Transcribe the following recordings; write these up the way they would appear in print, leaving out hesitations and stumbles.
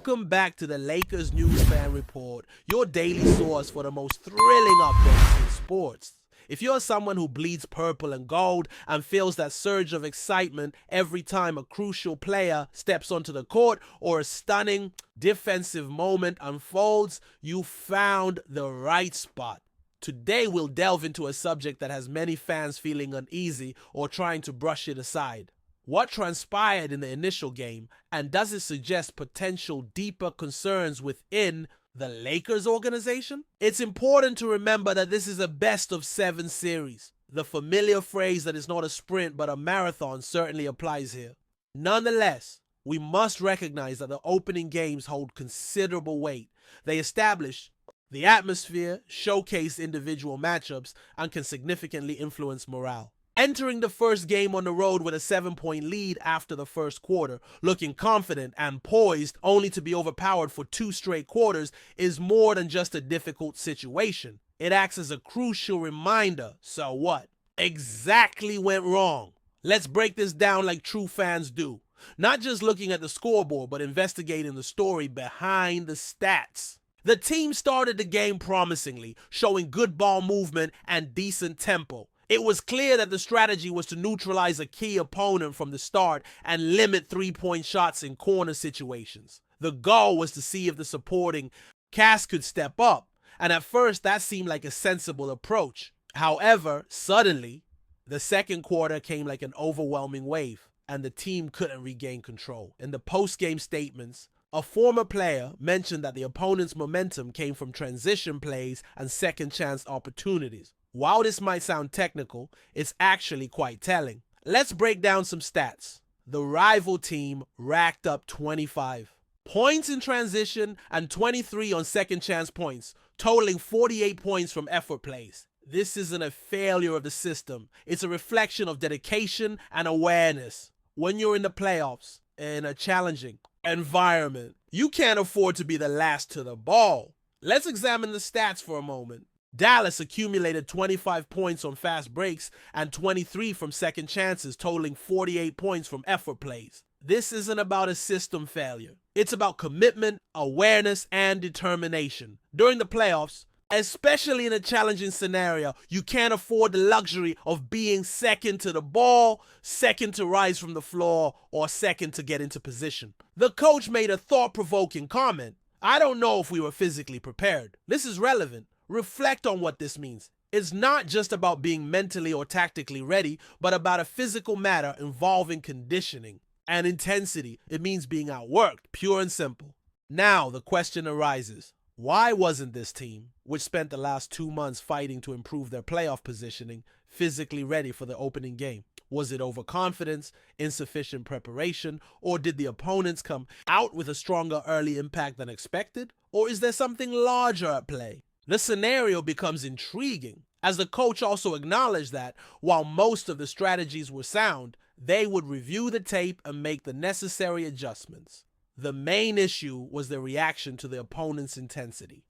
Welcome back to the Lakers News Fan Report, your daily source for the most thrilling updates in sports. If you're someone who bleeds purple and gold and feels that surge of excitement every time a crucial player steps onto the court or a stunning defensive moment unfolds, you found the right spot. Today we'll delve into a subject that has many fans feeling uneasy or trying to brush it aside. What transpired in the initial game, and does it suggest potential deeper concerns within the Lakers organization? It's important to remember that this is a best-of-7 series. The familiar phrase that it's not a sprint but a marathon certainly applies here. Nonetheless, we must recognize that the opening games hold considerable weight. They establish the atmosphere, showcase individual matchups, and can significantly influence morale. Entering the first game on the road with a 7-point lead after the first quarter, looking confident and poised only to be overpowered for 2 straight quarters is more than just a difficult situation. It acts as a crucial reminder. So what exactly went wrong? Let's break this down like true fans do. Not just looking at the scoreboard, but investigating the story behind the stats. The team started the game promisingly, showing good ball movement and decent tempo. It was clear that the strategy was to neutralize a key opponent from the start and limit 3-point shots in corner situations. The goal was to see if the supporting cast could step up, and at first that seemed like a sensible approach. However, suddenly, the second quarter came like an overwhelming wave, and the team couldn't regain control. In the post-game statements, a former player mentioned that the opponent's momentum came from transition plays and second-chance opportunities. While this might sound technical, it's actually quite telling. Let's break down some stats. The rival team racked up 25 points in transition and 23 on second chance points, totaling 48 points from effort plays. This isn't a failure of the system. It's a reflection of dedication and awareness. When you're in the playoffs, in a challenging environment, you can't afford to be the last to the ball. Let's examine the stats for a moment. Dallas accumulated 25 points on fast breaks and 23 from second chances, totaling 48 points from effort plays. This isn't about a system failure. It's about commitment, awareness, and determination. During the playoffs, especially in a challenging scenario, you can't afford the luxury of being second to the ball, second to rise from the floor, or second to get into position. The coach made a thought-provoking comment. I don't know if we were physically prepared. This is relevant. Reflect on what this means. It's not just about being mentally or tactically ready, but about a physical matter involving conditioning and intensity. It means being outworked, pure and simple. Now the question arises, why wasn't this team, which spent the last 2 months fighting to improve their playoff positioning, physically ready for the opening game? Was it overconfidence, insufficient preparation, or did the opponents come out with a stronger early impact than expected? Or is there something larger at play? The scenario becomes intriguing, as the coach also acknowledged that, while most of the strategies were sound, they would review the tape and make the necessary adjustments. The main issue was the reaction to the opponent's intensity.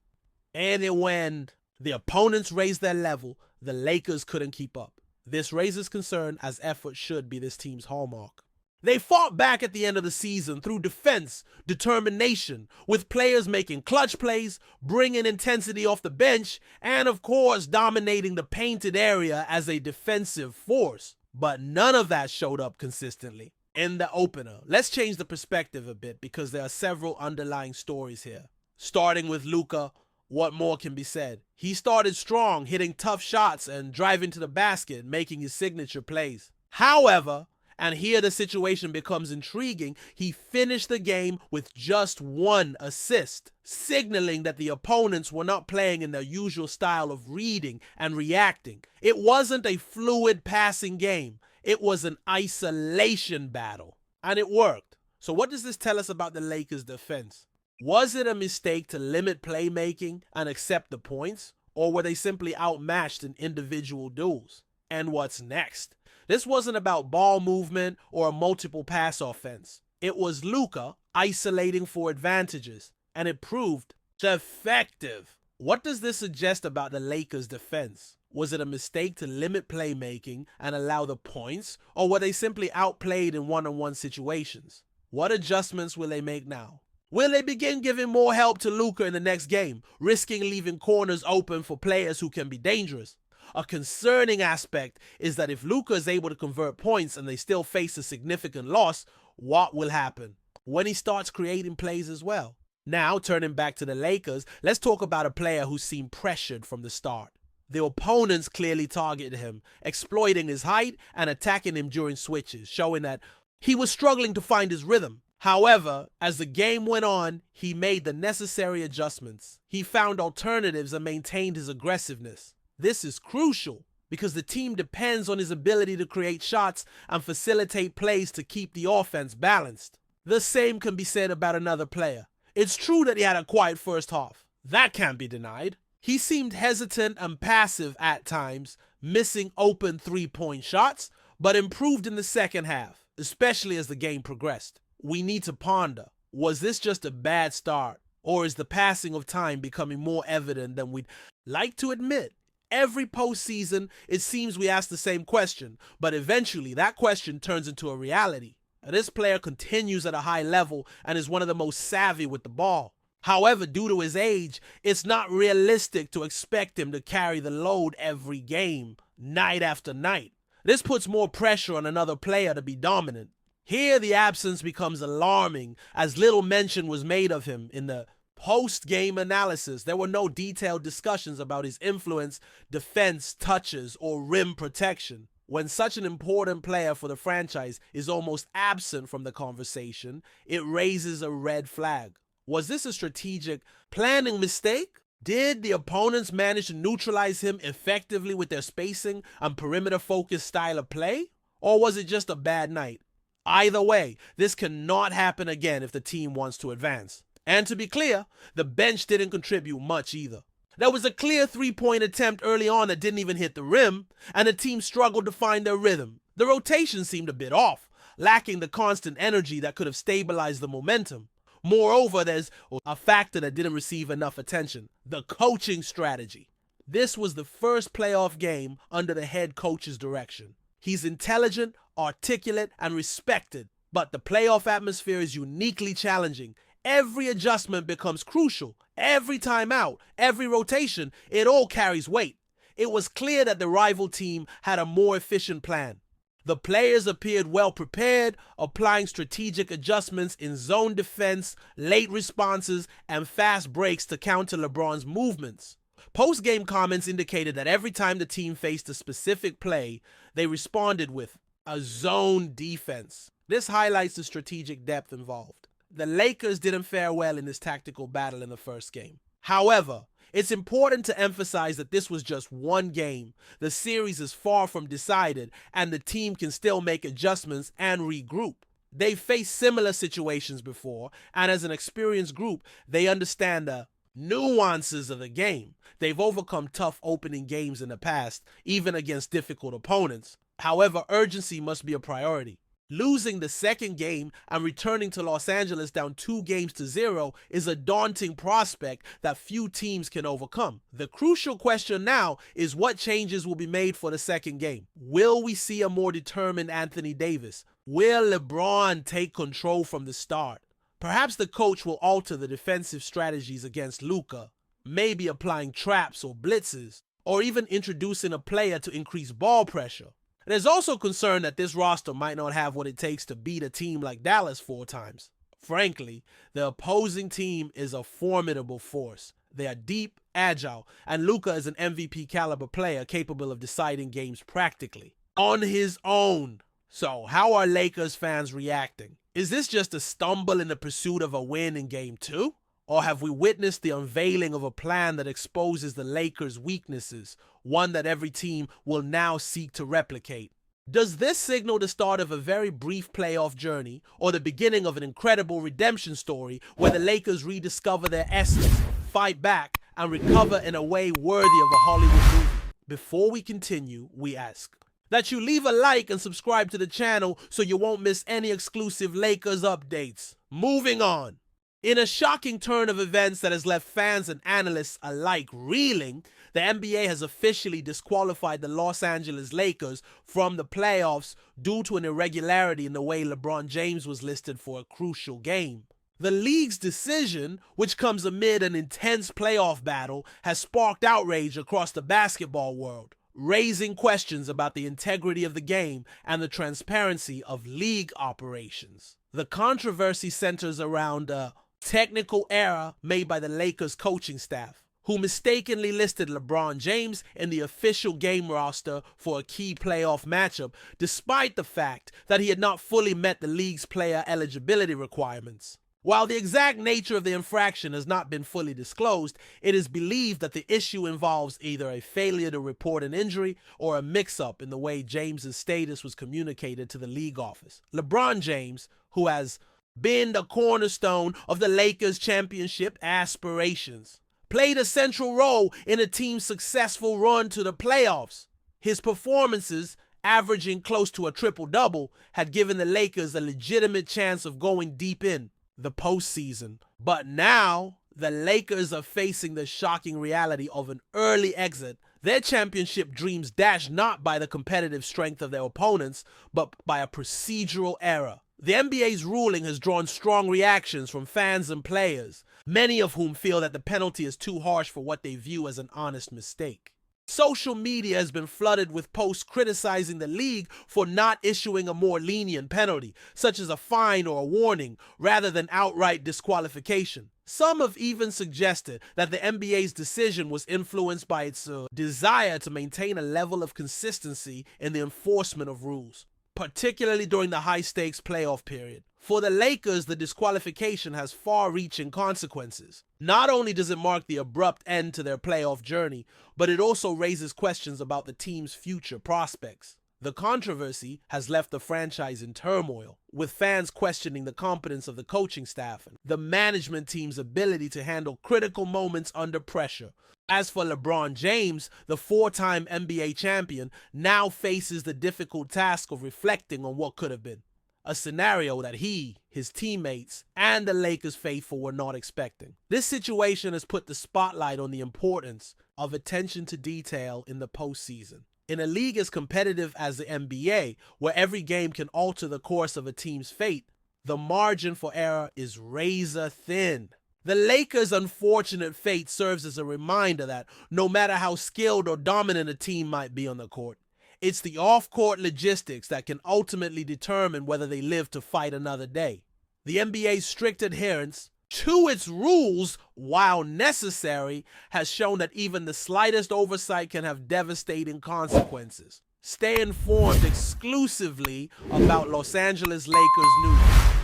And when the opponents raised their level, the Lakers couldn't keep up. This raises concern, as effort should be this team's hallmark. They fought back at the end of the season through defense, determination, with players making clutch plays, bringing intensity off the bench, and of course dominating the painted area as a defensive force. But none of that showed up consistently in the opener. Let's change the perspective a bit because there are several underlying stories here. Starting with Luka, what more can be said? He started strong, hitting tough shots and driving to the basket, making his signature plays. However, and here the situation becomes intriguing, he finished the game with just 1 assist, signaling that the opponents were not playing in their usual style of reading and reacting. It wasn't a fluid passing game. It was an isolation battle, and it worked. So what does this tell us about the Lakers' defense? Was it a mistake to limit playmaking and accept the points, or were they simply outmatched in individual duels? And what's next? This wasn't about ball movement or a multiple pass offense. It was Luka isolating for advantages, and it proved effective. What does this suggest about the Lakers' defense? Was it a mistake to limit playmaking and allow the points, or were they simply outplayed in one-on-one situations? What adjustments will they make now? Will they begin giving more help to Luka in the next game, risking leaving corners open for players who can be dangerous? A concerning aspect is that if Luka is able to convert points and they still face a significant loss, what will happen when he starts creating plays as well? Now, turning back to the Lakers, let's talk about a player who seemed pressured from the start. The opponents clearly targeted him, exploiting his height and attacking him during switches, showing that he was struggling to find his rhythm. However, as the game went on, he made the necessary adjustments. He found alternatives and maintained his aggressiveness. This is crucial because the team depends on his ability to create shots and facilitate plays to keep the offense balanced. The same can be said about another player. It's true that he had a quiet first half. That can't be denied. He seemed hesitant and passive at times, missing open three-point shots, but improved in the second half, especially as the game progressed. We need to ponder, was this just a bad start, or is the passing of time becoming more evident than we'd like to admit? Every postseason, it seems we ask the same question, but eventually that question turns into a reality. This player continues at a high level and is one of the most savvy with the ball. However, due to his age, it's not realistic to expect him to carry the load every game, night after night. This puts more pressure on another player to be dominant. Here, the absence becomes alarming, as little mention was made of him in the post-game analysis. There were no detailed discussions about his influence, defense, touches, or rim protection. When such an important player for the franchise is almost absent from the conversation, it raises a red flag. Was this a strategic planning mistake? Did the opponents manage to neutralize him effectively with their spacing and perimeter-focused style of play? Or was it just a bad night? Either way, this cannot happen again if the team wants to advance. And to be clear, the bench didn't contribute much either. There was a clear three-point attempt early on that didn't even hit the rim, and the team struggled to find their rhythm. The rotation seemed a bit off, lacking the constant energy that could have stabilized the momentum. Moreover, there's a factor that didn't receive enough attention: the coaching strategy. This was the first playoff game under the head coach's direction. He's intelligent, articulate, and respected, but the playoff atmosphere is uniquely challenging. Every adjustment becomes crucial. Every timeout, every rotation, it all carries weight. It was clear that the rival team had a more efficient plan. The players appeared well prepared, applying strategic adjustments in zone defense, late responses, and fast breaks to counter LeBron's movements. Post-game comments indicated that every time the team faced a specific play, they responded with a zone defense. This highlights the strategic depth involved. The Lakers didn't fare well in this tactical battle in the first game. However, it's important to emphasize that this was just one game. The series is far from decided, and the team can still make adjustments and regroup. They've faced similar situations before, and as an experienced group, they understand the nuances of the game. They've overcome tough opening games in the past, even against difficult opponents. However, urgency must be a priority. Losing the second game and returning to Los Angeles down 2-0 is a daunting prospect that few teams can overcome. The crucial question now is what changes will be made for the second game. Will we see a more determined Anthony Davis? Will LeBron take control from the start? Perhaps the coach will alter the defensive strategies against Luka, maybe applying traps or blitzes, or even introducing a player to increase ball pressure. There's also concern that this roster might not have what it takes to beat a team like Dallas 4 times. Frankly, the opposing team is a formidable force. They are deep, agile, and Luka is an MVP caliber player capable of deciding games practically on his own. So, how are Lakers fans reacting? Is this just a stumble in the pursuit of a win in Game 2? Or have we witnessed the unveiling of a plan that exposes the Lakers' weaknesses, one that every team will now seek to replicate? Does this signal the start of a very brief playoff journey, or the beginning of an incredible redemption story where the Lakers rediscover their essence, fight back, and recover in a way worthy of a Hollywood movie? Before we continue, we ask that you leave a like and subscribe to the channel so you won't miss any exclusive Lakers updates. Moving on. In a shocking turn of events that has left fans and analysts alike reeling, the NBA has officially disqualified the Los Angeles Lakers from the playoffs due to an irregularity in the way LeBron James was listed for a crucial game. The league's decision, which comes amid an intense playoff battle, has sparked outrage across the basketball world, raising questions about the integrity of the game and the transparency of league operations. The controversy centers around a technical error made by the Lakers coaching staff, who mistakenly listed LeBron James in the official game roster for a key playoff matchup, despite the fact that he had not fully met the league's player eligibility requirements. While the exact nature of the infraction has not been fully disclosed, it is believed that the issue involves either a failure to report an injury or a mix-up in the way James's status was communicated to the league office. LeBron James, who has been the cornerstone of the Lakers' championship aspirations, played a central role in the team's successful run to the playoffs. His performances, averaging close to a triple-double, had given the Lakers a legitimate chance of going deep in the postseason. But now, the Lakers are facing the shocking reality of an early exit. Their championship dreams dashed not by the competitive strength of their opponents, but by a procedural error. The NBA's ruling has drawn strong reactions from fans and players, many of whom feel that the penalty is too harsh for what they view as an honest mistake. Social media has been flooded with posts criticizing the league for not issuing a more lenient penalty, such as a fine or a warning, rather than outright disqualification. Some have even suggested that the NBA's decision was influenced by its desire to maintain a level of consistency in the enforcement of rules, particularly during the high-stakes playoff period. For the Lakers, the disqualification has far-reaching consequences. Not only does it mark the abrupt end to their playoff journey, but it also raises questions about the team's future prospects. The controversy has left the franchise in turmoil, with fans questioning the competence of the coaching staff and the management team's ability to handle critical moments under pressure. As for LeBron James, the four-time NBA champion now faces the difficult task of reflecting on what could have been, a scenario that he, his teammates, and the Lakers faithful were not expecting. This situation has put the spotlight on the importance of attention to detail in the postseason. In a league as competitive as the NBA, where every game can alter the course of a team's fate, the margin for error is razor thin. The Lakers' unfortunate fate serves as a reminder that no matter how skilled or dominant a team might be on the court, it's the off-court logistics that can ultimately determine whether they live to fight another day. The NBA's strict adherence to its rules, while necessary, has shown that even the slightest oversight can have devastating consequences. Stay informed exclusively about Los Angeles Lakers news.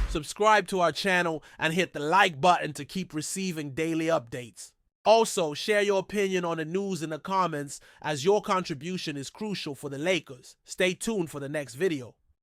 Subscribe to our channel and hit the like button to keep receiving daily updates. Also, share your opinion on the news in the comments, as your contribution is crucial for the Lakers. Stay tuned for the next video.